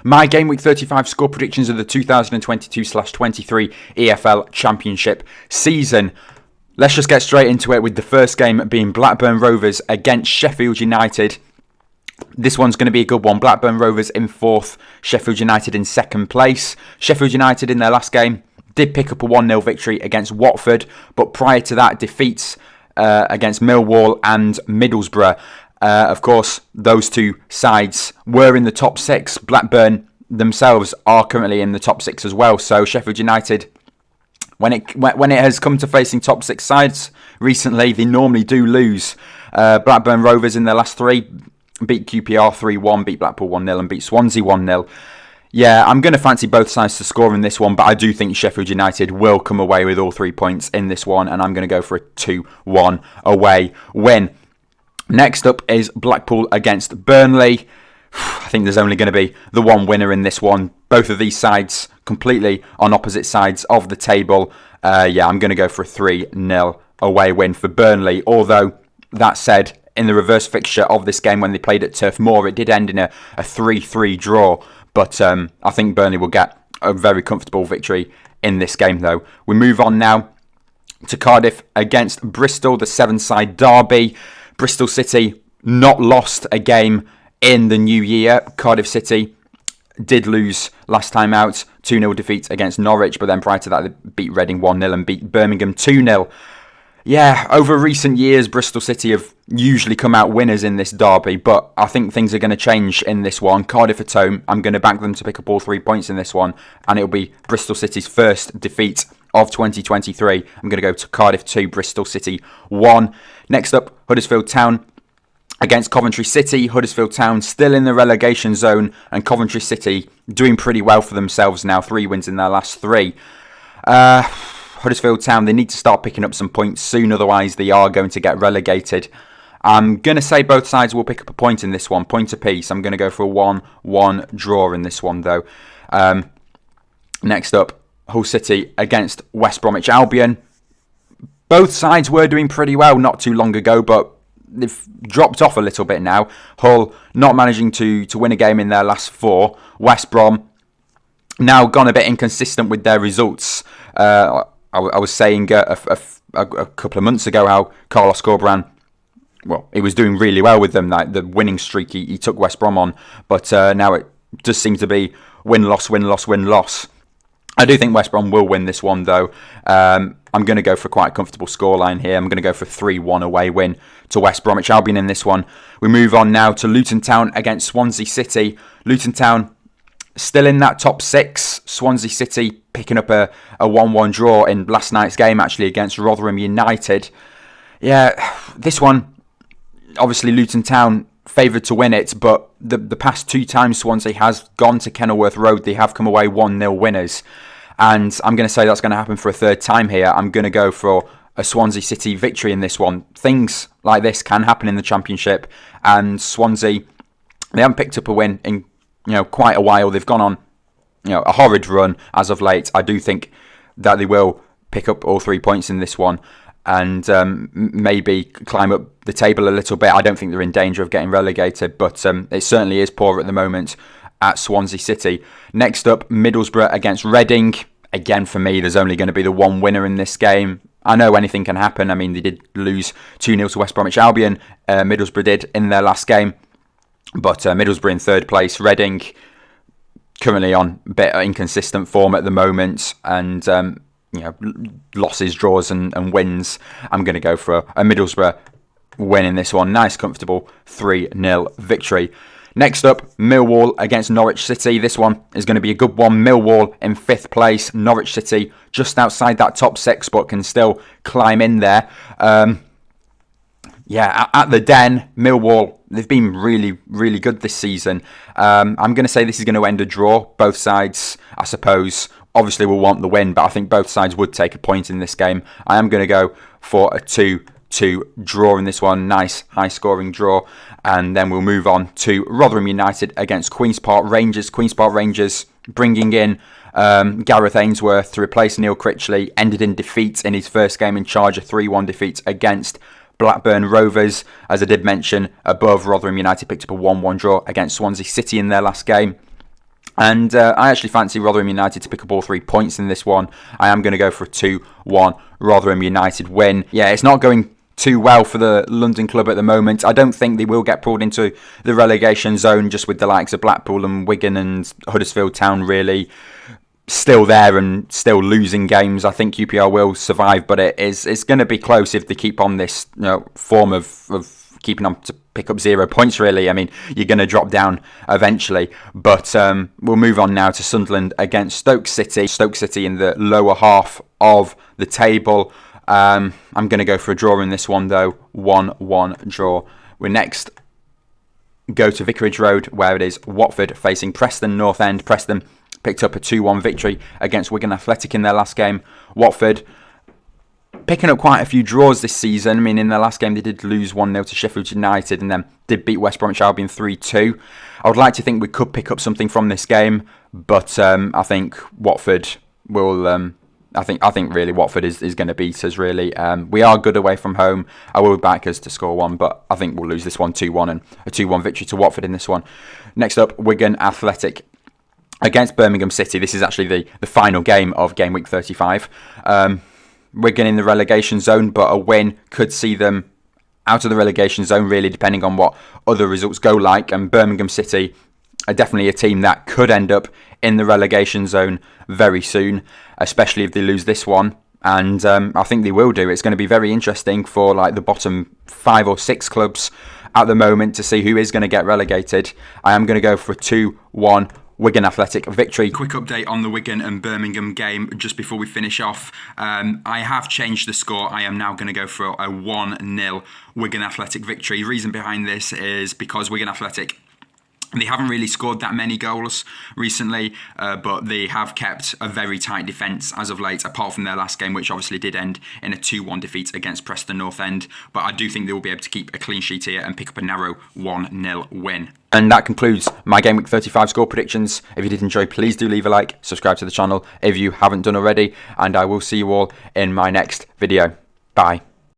My Game Week 35 score predictions of the 2022/23 EFL Championship season. Let's just get straight into it with the first game being Blackburn Rovers against Sheffield United. This one's going to be a good one. Blackburn Rovers in 4th, Sheffield United in 2nd place. Sheffield United in their last game did pick up a 1-0 victory against Watford, but prior to that, defeats against Millwall and Middlesbrough. Of course, those two sides were in the top 6. Blackburn themselves are currently in the top 6 as well. So Sheffield United, when it has come to facing top 6 sides recently, they normally do lose. Blackburn Rovers in their last 3 beat QPR 3-1, beat Blackpool 1-0 and beat Swansea 1-0. Yeah, I'm going to fancy both sides to score in this one, but I do think Sheffield United will come away with all 3 points in this one, and I'm going to go for a 2-1 away win. Next up is Blackpool against Burnley. I think there's only going to be the one winner in this one. Both of these sides completely on opposite sides of the table. Yeah, I'm going to go for a 3-0 away win for Burnley. Although, that said, in the reverse fixture of this game when they played at Turf Moor, it did end in a 3-3 draw. But I think Burnley will get a very comfortable victory in this game, though. We move on now to Cardiff against Bristol, the 7-side derby. Bristol City not lost a game in the new year. Cardiff City did lose last time out, 2-0 defeat against Norwich, but then prior to that they beat Reading 1-0 and beat Birmingham 2-0. Yeah, over recent years, Bristol City have usually come out winners in this derby, but I think things are going to change in this one. Cardiff at home, I'm going to back them to pick up all 3 points in this one, and it'll be Bristol City's first defeat of 2023. I'm going to go to Cardiff 2, Bristol City 1. Next up, Huddersfield Town against Coventry City. Huddersfield Town still in the relegation zone, and Coventry City doing pretty well for themselves now. 3 wins in their last 3. Huddersfield Town, they need to start picking up some points soon, otherwise they are going to get relegated. I'm going to say both sides will pick up a point in this one, point apiece. I'm going to go for a 1-1 draw in this one, though. Next up, Hull City against West Bromwich Albion. Both sides were doing pretty well not too long ago, but they've dropped off a little bit now. Hull not managing to win a game in their last 4. West Brom now gone a bit inconsistent with their results. I was saying a couple of months ago how Carlos Corberán, well, he was doing really well with them, like the winning streak he took West Brom on, but now it does seem to be win-loss, win-loss, win-loss. I do think West Brom will win this one, though. I'm going to go for quite a comfortable scoreline here. I'm going to go for a 3-1 away win to West Bromwich Albion in this one. We move on now to Luton Town against Swansea City. Luton Town still in that top 6. Swansea City picking up a 1-1 draw in last night's game, actually, against Rotherham United. Yeah, this one, obviously Luton Town favoured to win it, but the past 2 times Swansea has gone to Kenilworth Road, they have come away 1-0 winners. And I'm going to say that's going to happen for a 3rd time here. I'm going to go for a Swansea City victory in this one. Things like this can happen in the Championship, and Swansea, they haven't picked up a win in quite a while. They've gone on a horrid run as of late. I do think that they will pick up all 3 points in this one and maybe climb up the table a little bit. I don't think they're in danger of getting relegated, but it certainly is poor at the moment at Swansea City. Next up, Middlesbrough against Reading. Again, for me, there's only going to be the one winner in this game. I know anything can happen. I mean, they did lose 2-0 to West Bromwich Albion. Middlesbrough did in their last game. But Middlesbrough in 3rd place. Reading currently on a bit inconsistent form at the moment. And, losses, draws and wins. I'm going to go for a Middlesbrough win in this one. Nice, comfortable 3-0 victory. Next up, Millwall against Norwich City. This one is going to be a good one. Millwall in 5th place. Norwich City just outside that top 6, but can still climb in there. At the Den, Millwall, they've been really, really good this season. I'm going to say this is going to end a draw. Both sides, I suppose, obviously will want the win, but I think both sides would take a point in this game. I am going to go for a 2-2 draw in this one. Nice, high-scoring draw. And then we'll move on to Rotherham United against Queen's Park Rangers. Queen's Park Rangers bringing in Gareth Ainsworth to replace Neil Critchley. Ended in defeat in his first game in charge, a 3-1 defeat against Blackburn Rovers. As I did mention above, Rotherham United picked up a 1-1 draw against Swansea City in their last game. And I actually fancy Rotherham United to pick up all 3 points in this one. I am going to go for a 2-1 Rotherham United win. Yeah, it's not going too well for the London club at the moment. I don't think they will get pulled into the relegation zone, just with the likes of Blackpool and Wigan and Huddersfield Town really still there and still losing games. I think UPR will survive, but it's going to be close if they keep on this form of keeping on to pick up 0 points, really. I mean, you're going to drop down eventually. But we'll move on now to Sunderland against Stoke City. Stoke City in the lower half of the table. I'm going to go for a draw in this one, though. 1-1 draw. We next go to Vicarage Road, where it is Watford facing Preston North End. Preston picked up a 2-1 victory against Wigan Athletic in their last game. Watford picking up quite a few draws this season. I mean, in their last game, they did lose 1-0 to Sheffield United and then did beat West Bromwich Albion 3-2. I would like to think we could pick up something from this game, but I think Watford will... I think really Watford is going to beat us, really. We are good away from home. I will back us to score 1, but I think we'll lose this one 2-1 and a 2-1 victory to Watford in this one. Next up, Wigan Athletic against Birmingham City. This is actually the final game of Game Week 35. Wigan in the relegation zone, but a win could see them out of the relegation zone, really, depending on what other results go like. And Birmingham City are definitely a team that could end up in the relegation zone very soon, especially if they lose this one. And I think they will do. It's going to be very interesting for like the bottom 5 or 6 clubs at the moment to see who is going to get relegated. I am going to go for a 2-1 Wigan Athletic victory. Quick update on the Wigan and Birmingham game just before we finish off. I have changed the score. I am now going to go for a 1-0 Wigan Athletic victory. The reason behind this is because Wigan Athletic, they haven't really scored that many goals recently, but they have kept a very tight defence as of late, apart from their last game, which obviously did end in a 2-1 defeat against Preston North End. But I do think they will be able to keep a clean sheet here and pick up a narrow 1-0 win. And that concludes my Game Week 35 score predictions. If you did enjoy, please do leave a like, subscribe to the channel if you haven't done already, and I will see you all in my next video. Bye.